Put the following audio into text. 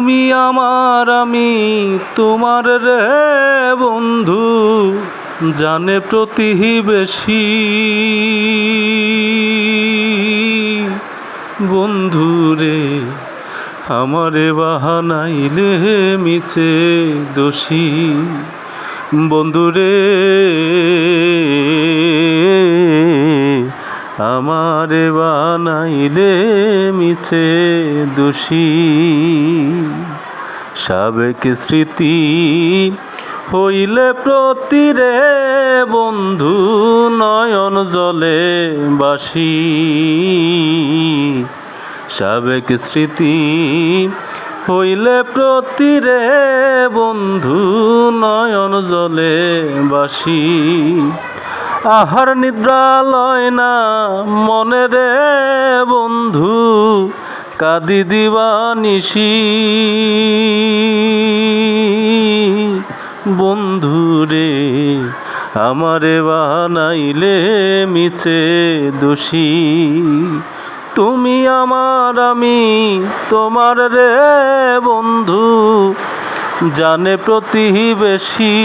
তুমি আমার আমি তোমার রে বন্ধু, জানে প্রতিবেশী। বন্ধু রে আমারে বাহানাইলে মিছে দোষী। বন্ধু রে আমারে বানাইলে মিছে দোষী। সাবেক স্মৃতি হইলে প্রতিরে বন্ধু নয়ন জলে বাসি। সাবেক স্মৃতি হইলে প্রতিরে বন্ধু নয়ন জলে বাসি। আহার নিদ্রা লয় না মনে রে বন্ধু, কাঁদি দিবানিশি। বন্ধু রে আমারে বানাইলে মিছে দোষী। তুমি আমার আমি তোমার রে বন্ধু, জানে প্রতিবেশী।